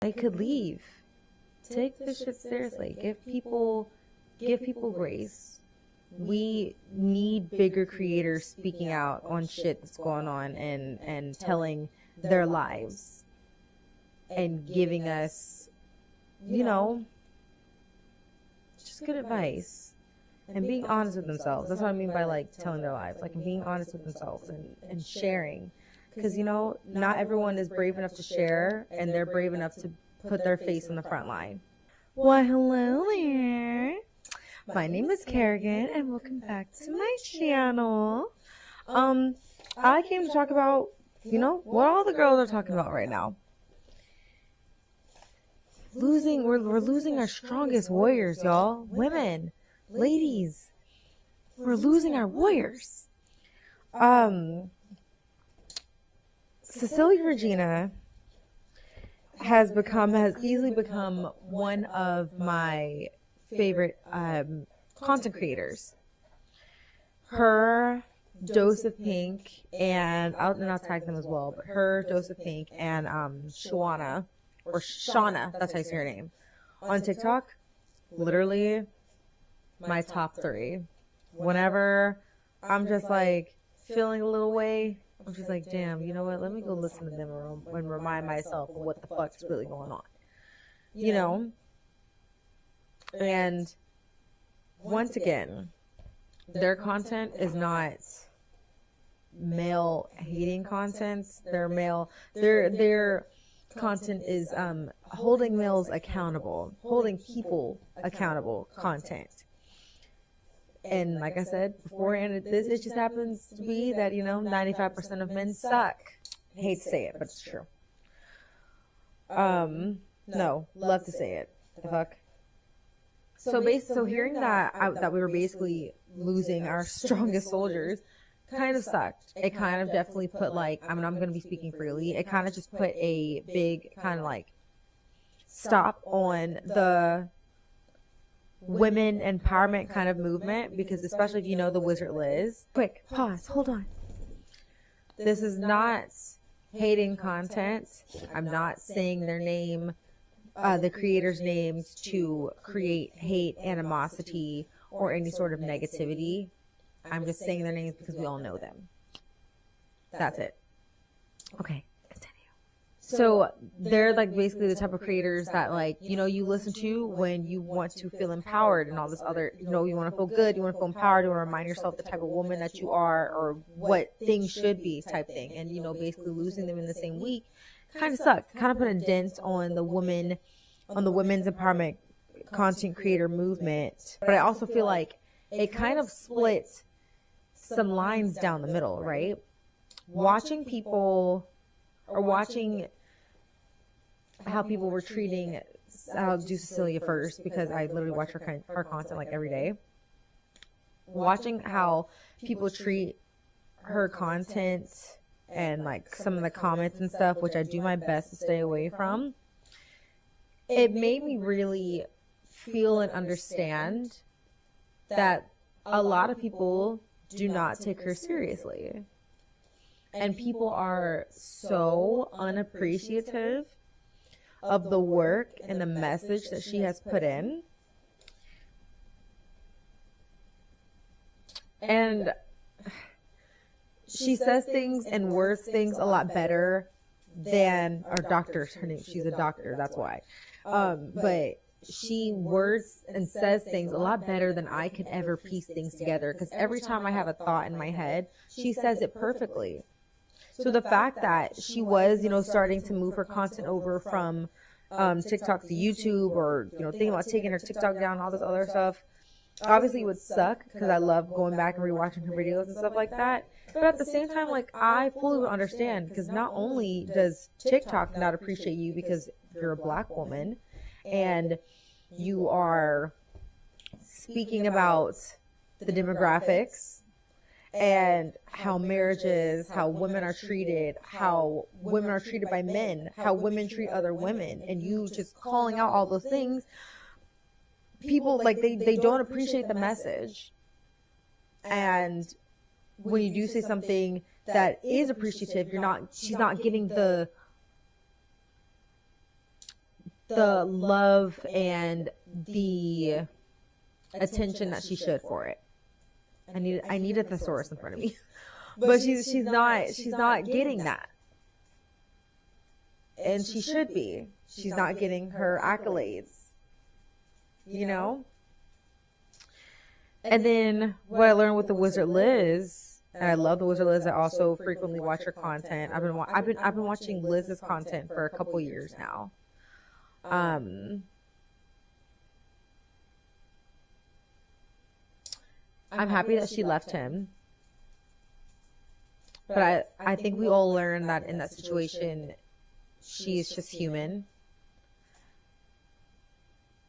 they could leave. Take this shit seriously. Give people grace. We need bigger creators speaking out on shit that's going on and telling their lives and giving us, you know, just good advice and being honest with themselves. That's what I mean by like telling their lives, like being honest with themselves and sharing. Because, you know, not everyone is brave enough to share, and they're brave enough to put their face on the front line. Well, hello there. My name is Kerrigan, and welcome back to my channel. I came to talk about, you know, what all the girls are talking about right now. We're losing our strongest warriors, y'all. Women, ladies, we're losing our warriors. Cecilia Regina has easily become one of my favorite content creators. Her Dose of Pink, and I'll tag them as well, but her Dose of Pink and Shauna, that's how you say her name, on TikTok, literally my top 3. Whenever I'm just like feeling a little way, I'm just like, damn, you know what, let me go listen to them and remind myself of what the fuck's really going on, you know? And once again, their content is not male hating content. Their content is holding males accountable, holding people accountable content. And like I said before, and it just happens to be that, you know, 95% of men suck. I hate to say it, but it's true. No, love to say it. The fuck. So hearing that we were basically losing our strongest soldiers kind of sucked. It kind of definitely put like, I mean, I'm going to be speaking freely. It kind of just put a big kind of like stop on the women empowerment kind of movement, because especially if you know the Wizard Liz. Quick, pause, hold on. This is not hating content. I'm not saying their name, the creators' names to create hate, animosity, or any sort of negativity. I'm just saying their names because we all know them. That's it. Okay, continue. So they're like basically the type of creators that, like, you know, you listen to when you want to feel empowered and all this other, you know, you want to feel good, you want to feel empowered, you want to remind yourself the type of woman that you are or what things should be type thing. And, you know, basically losing them in the same week kind of sucked. Kind of put a dent on the women's empowerment content creator movement. But I also feel like it kind of split some lines down the middle, right? Watching how people were treating, I'll do Cecilia first because I literally watch her content like every day. Watching how people treat her content and like some of the comments and stuff, which I do my best to stay away from, it made me really feel and understand that a lot of people do not take her seriously. And people are so unappreciative of the work and the message that she has put in. And she says things and words things a lot better than our doctor. Her name, she's a doctor, that's why. But she words and says things a lot better than I could ever piece things together. Because every time I have a thought in my head, she says it perfectly. So the fact that she was, you know, starting to move her content over from TikTok to YouTube, or, you know, thinking about taking her TikTok down, all this other stuff, obviously it would suck because I love going back and rewatching her videos and stuff like that. But at the same time, like, I fully would understand, because not only does TikTok not appreciate you because you're a black woman and you are speaking about the demographics and how marriages, how women are treated by men, how women treat other women, and you just calling out all those things, people, like, they don't appreciate the message. And when you do say something that is appreciative, she's not getting the the love and the attention that she should for it. I need a thesaurus in front of me. But she's not getting that. And she should be. She's not getting her accolades. You know? And then what I learned with the Wizard Liz, and I love the Wizard Liz. I also frequently watch her content. I've been watching Liz's content for a couple years now. I'm happy that she left him. But I think we all learned that in that situation, she's just human.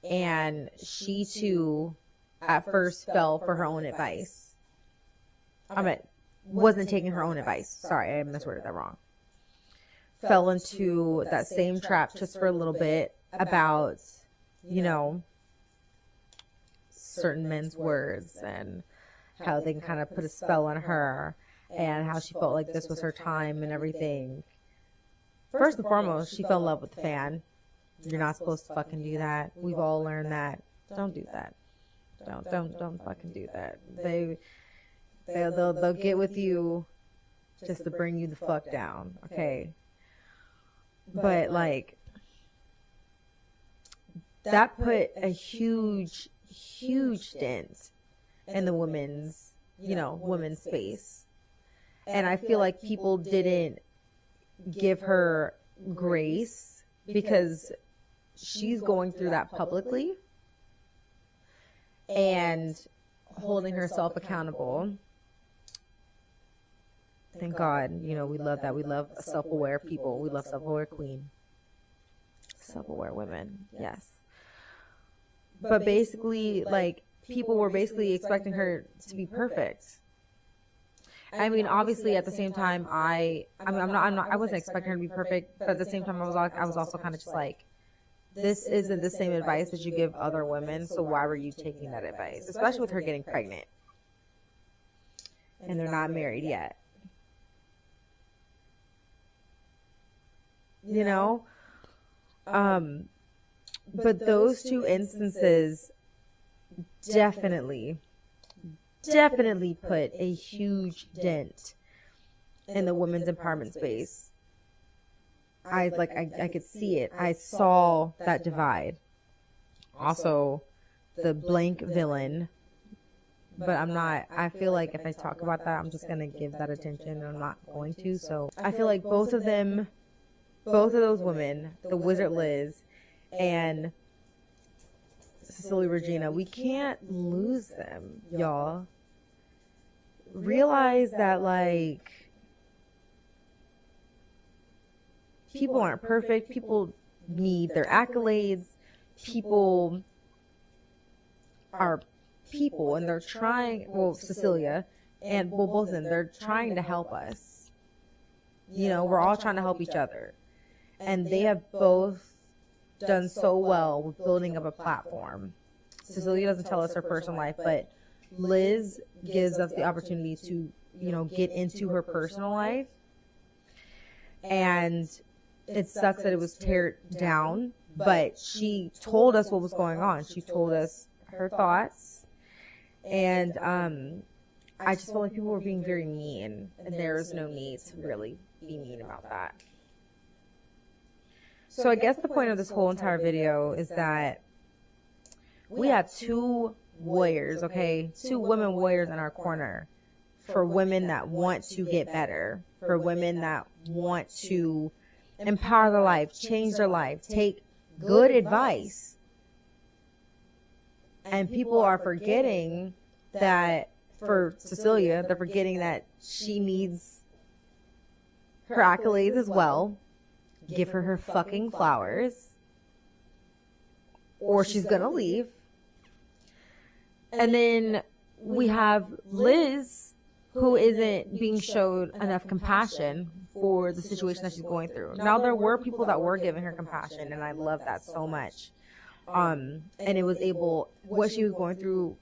And she too, at first, fell for her own advice. Wasn't taking her own advice. Sorry, I misworded that wrong. Fell into that same trap just for a little bit about, you know, certain men's words and how they can kind of put a spell on her and how she felt like this was her time and everything. First and foremost, she fell in love with the fan. You're not supposed to fucking do that. We've all learned that. Don't do that. Don't fucking do that. They'll get with you just to bring you the fuck down. Okay. But like, that put a huge dent in the women's space. And I feel like people didn't give her grace because she's going through that publicly and holding herself accountable. Thank God, you know, we love that. We love self-aware people. We love self-aware queen. Self-aware women, yes. But basically, like, people were basically expecting her to be perfect. I mean, obviously, at the same time, I wasn't expecting her to be perfect, but at the same time, I was also kind of just like, this isn't the same advice that you give other women, so why were you taking that advice? Especially with her getting pregnant. And they're not married yet. You know? But those two instances definitely put a huge dent in the women's empowerment space. I could see it. I saw that divide. Also, the blank villain. But I feel like if I talk about that, I'm just going to give that attention, and I'm not going to. So I feel like both of those women, the Wizard Liz and Cecilia Regina, we can't lose them, y'all. Realize that, like, people aren't perfect. People need their accolades. People are people, and they're trying, well, Cecilia and, well, both of them, they're trying to help us. You know, we're all trying to help each other. And they have both done so well with building up a platform. Cecilia doesn't tell us her personal life, but Liz gives us the opportunity to, you know, get into her personal life. And it sucks that it was teared down, but she told us what was going on. She told us her thoughts. And I just felt like people were being very mean, and there is no need to really be mean about that. So I guess the point of this whole entire video is that we have two warriors, okay? Two women warriors in our corner for women that want to get better, for women that want to empower their life, change their life, take good advice. And people are forgetting that, for Cecilia, they're forgetting that she needs her accolades as well. Give her fucking flowers, or she's gonna leave. And then we have Liz, who isn't being showed enough compassion for the situation that she's going through. Now, there were people that were giving her compassion, and I love that so much. And it was what she was going through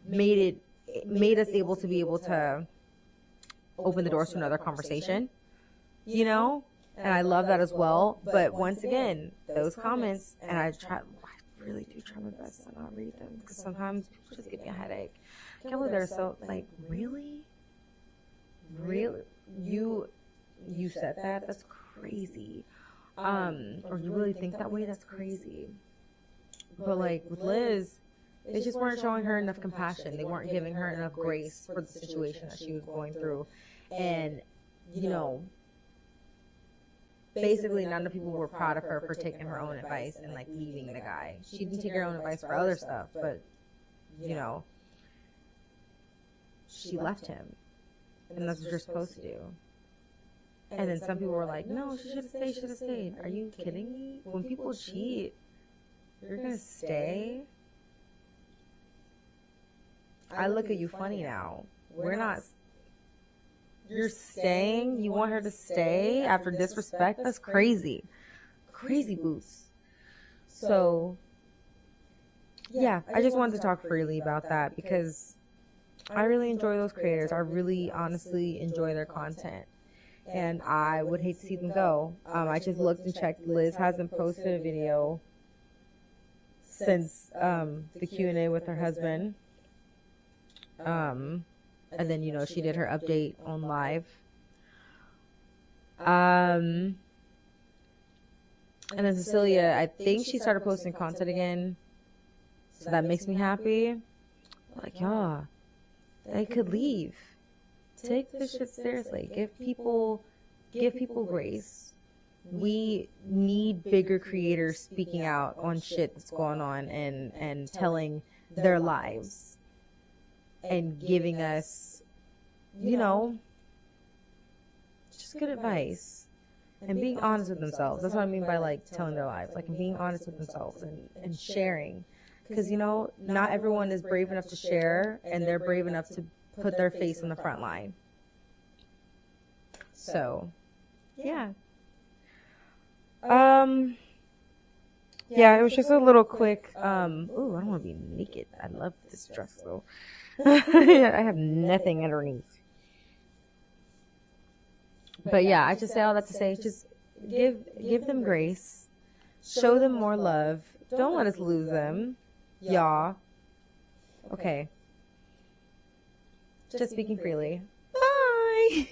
made us able to be able to open the doors to another conversation, you know? And I love that as well. But once again, those comments, and I really do try my best to not read them, because sometimes people just give me a headache. I can't believe they're so, like, really? Really? You said that? That's crazy. Or you really think that way? That's crazy. But, like, with Liz, they just weren't showing her enough compassion. They weren't giving her enough grace for the situation that she was going through. And, you know, basically none of the people were proud of her for taking her own advice and, like, leaving the guy. She didn't take her own advice for other stuff, but, you know, she left him. And that's what you're supposed to do. And then some people were like, no, she should have stayed. Are you kidding me? When people cheat, you're going to stay? I look at you funny now. We're not. You're staying? You want her to stay after disrespect? That's crazy. Crazy boots. So, yeah, I just wanted to talk freely about that, because I really enjoy those creators. I really, honestly enjoy their content. And I would hate to see them go. I just looked and checked. Liz hasn't posted a video since the Q&A with her husband. And then, you know, she did her update on live. And then Cecilia, I think she started posting content again. So that makes me happy. Like, yeah, they could leave. Take this shit seriously. Give people grace. We need bigger creators speaking out on shit that's going on and telling their lives and giving us, you know, just good advice and being honest with themselves. That's what I mean by, like, telling their lives, like, being honest with themselves and sharing. Because, you know, not everyone is brave enough to share, and they're brave enough to put their face on the front line. So, yeah. Yeah, it was just a little quick, ooh, I don't want to be naked. I love this dress, though. I have nothing underneath. But yeah, I just say all that to say, just give them grace. Show them more love. Don't let us lose them. Y'all. Okay. Just speaking freely. Bye.